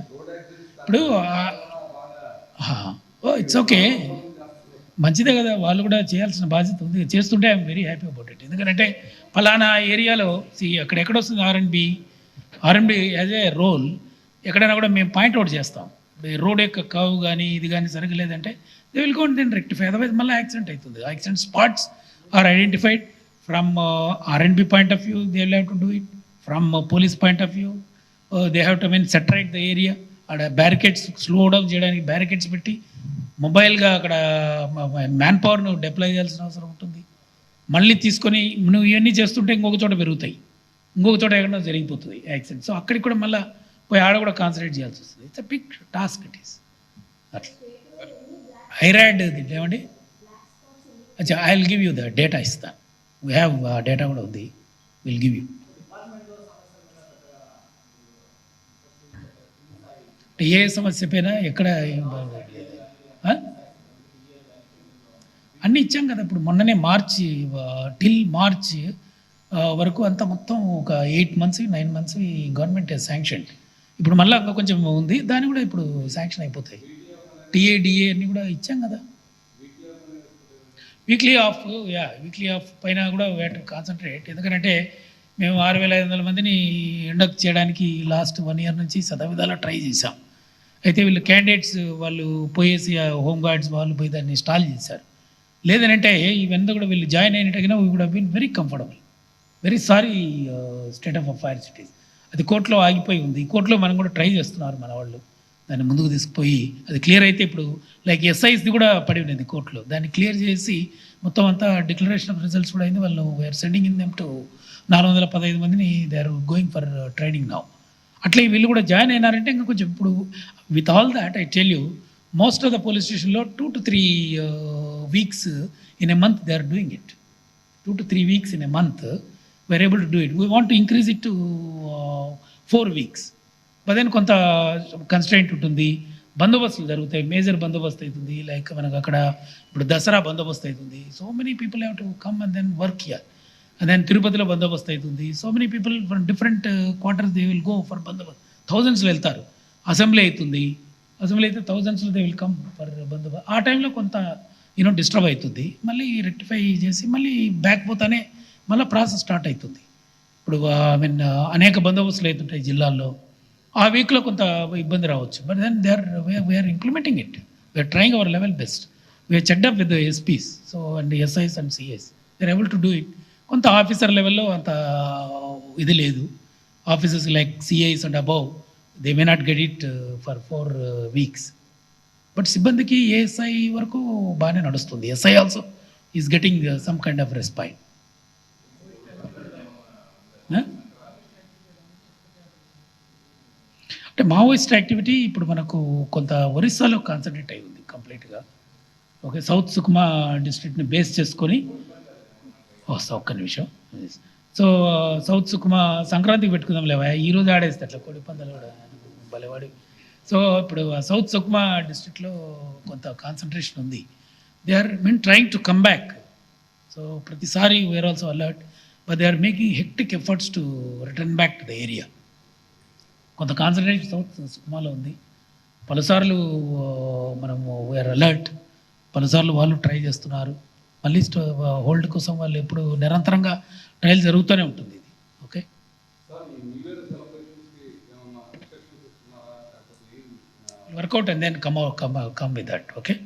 ఇప్పుడు ఇట్స్ ఓకే, మంచిదే కదా, వాళ్ళు కూడా చేయాల్సిన బాధ్యత ఉంది. చేస్తుంటే I'm very happy about it. ఎందుకంటే ఫలానా ఏరియాలో అక్కడెక్కడ వస్తుంది ఆర్ఎండి యాజ్ ఏ రోల్, ఎక్కడైనా కూడా మేము పాయింట్అవుట్ చేస్తాం. రోడ్ యొక్క కవ్ కానీ ఇది కానీ సరిగ్గా లేదంటే they will go and then rectify, otherwise మళ్ళీ యాక్సిడెంట్ అవుతుంది. Accident spots are identified from R&B point of view, they will have to do it. From police point of view they have to mean saturate the area. అక్కడ barricades slow down చేయడానికి barricades పెట్టి మొబైల్గా అక్కడ man పవర్ను deploy చేయాల్సిన అవసరం ఉంటుంది. మళ్ళీ తీసుకొని నువ్వు ఇవన్నీ చేస్తుంటే ఇంకొక చోట పెరుగుతాయి, ఇంకొక చోట ఎక్కడో జరిగిపోతుంది యాక్సిడెంట్. సో అక్కడికి కూడా మళ్ళీ పోయి ఆడ కూడా కాన్సన్ట్రేట్ చేయాల్సి వస్తుంది. It's a big task it is. అట్లా ఐరాడ్ దీంట్లో ఏమండి అచ్చా I will give you the data ఇస్తాను. వీ హ్యావ్ డేటా కూడా ఉంది, విల్ గివ్ యూ. ఏ సమస్య పైన ఎక్కడ ఏం బాగోలేదు. అన్నీ ఇచ్చాం కదా ఇప్పుడు మొన్ననే మార్చి టిల్ మార్చ్ వరకు అంతా మొత్తం ఒక 8 months 9 months గవర్నమెంట్ శాంక్షన్. ఇప్పుడు మళ్ళీ ఇంకా కొంచెం ఉంది, దాన్ని కూడా ఇప్పుడు శాంక్షన్ అయిపోతాయి. టీఏడిఏ అన్నీ కూడా ఇచ్చాం కదా. వీక్లీ ఆఫ్ పైన కూడా వేట్ కాన్సన్ట్రేట్. ఎందుకంటే మేము 6,500 మందిని ఇండక్ట్ చేయడానికి లాస్ట్ 1 year నుంచి సదావిధాలా ట్రై చేశాం. అయితే వీళ్ళు క్యాండిడేట్స్ వాళ్ళు పోయేసి హోమ్ గార్డ్స్ వాళ్ళు పోయి దాన్ని ఇన్స్టాల్ చేశారు. లేదనంటే ఇవంతా కూడా వీళ్ళు జాయిన్ అయినట్టుగా we would have been very comfortable. Very sorry state of affairs it is. అది కోర్టులో ఆగిపోయి ఉంది. కోర్టులో మనం కూడా ట్రై చేస్తున్నారు మన వాళ్ళు దాన్ని ముందుకు తీసుకుపోయి అది క్లియర్ అయితే ఇప్పుడు లైక్ ఎస్ఐస్ది కూడా పడి ఉన్నది కోర్టులో, దాన్ని క్లియర్ చేసి మొత్తం అంతా డిక్లరేషన్ ఆఫ్ రిజల్ట్స్ కూడా అయింది. వాళ్ళు we're sending in them to 415 మందిని they are going for training now. అట్లా వీళ్ళు కూడా జాయిన్ అయినారంటే ఇంకా కొంచెం ఇప్పుడు with all that I tell you most of the police స్టేషన్లో 2 to 3 weeks in a month they are doing it. 2 to 3 weeks in a month we are able to do it. We want to increase it to 4 weeks. But then కొంత constraint ఉంటుంది. బందోబస్తులు జరుగుతాయి, major బందోబస్తు అవుతుంది. Like మనకు అక్కడ ఇప్పుడు దసరా బందోబస్తు అవుతుంది. So many people have to come and then work here. And then తిరుపతిలో బందోబస్తు అవుతుంది. So many people from different quarters they will go for బందోబస్తు. థౌజండ్స్లో వెళ్తారు. అసెంబ్లీ అవుతుంది, అసెంబ్లీ అయితే థౌజండ్స్లో దే విల్ కమ్ ఫర్ బందోబస్తు. ఆ టైంలో కొంత డిస్టర్బ్ అవుతుంది. మళ్ళీ రెక్టిఫై చేసి మళ్ళీ బ్యాక్ పోతానే మళ్ళీ ప్రాసెస్ స్టార్ట్ అవుతుంది. ఇప్పుడు ఐ మీన్ అనేక బందోబస్తులు అవుతుంటాయి జిల్లాల్లో. ఆ వీక్లో కొంత ఇబ్బంది రావచ్చు. But then we're implementing it. We're trying our level best. We're checked up with SPs so and SIs and CS we're able to do it. కొంత ఆఫీసర్ లెవెల్లో అంత ఇది లేదు. Officers like CIs and above they may not get it for 4 weeks. But సిబ్బందికి ASI వరకు బాగానే నడుస్తుంది. SI also is getting some kind of respite. అంటే మావోయిస్ట్ యాక్టివిటీ ఇప్పుడు మనకు కొంత ఒరిస్సాలో కాన్సన్ట్రేట్ అయి ఉంది కంప్లీట్గా. ఓకే, సౌత్ సుకుమా డిస్ట్రిక్ట్ని బేస్ చేసుకొని ఒక్క నిమిషం. సో సౌత్ సుకుమా సంక్రాంతికి పెట్టుకుందాం లేవా, ఈరోజు ఆడేస్తే అట్లా కోడి పందాలు కూడా భలేవాడి. సో ఇప్పుడు సౌత్ సుకుమా డిస్ట్రిక్ట్లో కొంత కాన్సన్ట్రేషన్ ఉంది. They are trying to come back. So ప్రతిసారి we're also alert but they are making hectic efforts to return back to the area. కొంత కాన్సన్ట్రేషన్ సౌత్ సుకుమాలో ఉంది. పలుసార్లు మనము వీఆర్ అలర్ట్, పలుసార్లు వాళ్ళు ట్రై చేస్తున్నారు. మళ్ళీ హోల్డ్ కోసం వాళ్ళు ఎప్పుడు నిరంతరంగా ట్రయల్ జరుగుతూనే ఉంటుంది ఇది. Okay, work out and then come with that. Okay,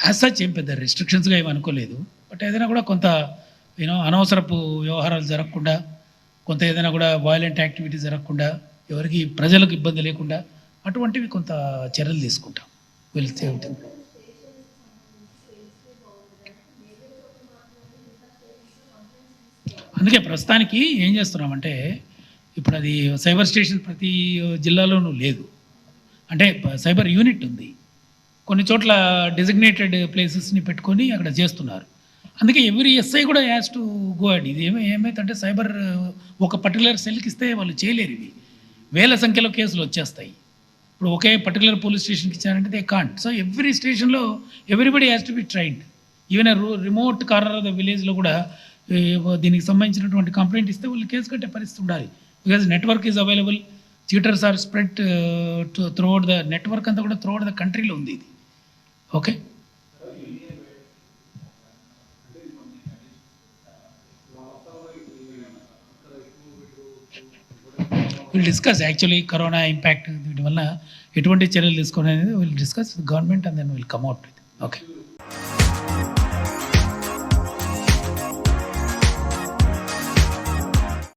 as such ఏం పెద్ద రెస్ట్రిక్షన్స్గా ఏమి అనుకోలేదు. బట్ ఏదైనా కూడా కొంత అనవసరపు వ్యవహారాలు జరగకుండా, కొంత ఏదైనా కూడా వయలెంట్ యాక్టివిటీస్ జరగకుండా, ఎవరికి ప్రజలకు ఇబ్బంది లేకుండా అటువంటివి కొంత చర్యలు తీసుకుంటాం. వెళ్తే ఉంటుంది. అందుకే ప్రస్తుతానికి ఏం చేస్తున్నామంటే ఇప్పుడు అది సైబర్ స్టేషన్ ప్రతి జిల్లాలోనూ లేదు. అంటే సైబర్ యూనిట్ ఉంది, కొన్ని చోట్ల డెసిగ్నేటెడ్ ప్లేసెస్ని పెట్టుకొని అక్కడ చేస్తున్నారు. అందుకే ఎవ్రీ ఎస్ఐ కూడా హ్యాస్ టు గో అడ్. ఇది ఏమైతుందంటే సైబర్ ఒక పర్టికులర్ సెల్కి ఇస్తే వాళ్ళు చేయలేరు. ఇవి వేల సంఖ్యలో కేసులు వచ్చేస్తాయి. ఇప్పుడు ఒకే పర్టికులర్ పోలీస్ స్టేషన్కి ఇచ్చారంటే దే కాంట్. సో ఎవ్రీ స్టేషన్లో everybody has to be trained. Even remote corner of the విలేజ్లో కూడా దీనికి సంబంధించినటువంటి కంప్లైంట్ ఇస్తే వాళ్ళు కేసు కట్టే పరిస్థితి ఉండాలి. Because network is available. Cheaters are spread throughout the network అంతా కూడా త్రూఅవుట్ ద కంట్రీలో ఉంది ఇది. Okay, will discuss actually corona impact వీటి వల్ల ఎటువంటి చర్యలు తీసుకోవాలి అనేది will discuss with government and then will come out with. Okay.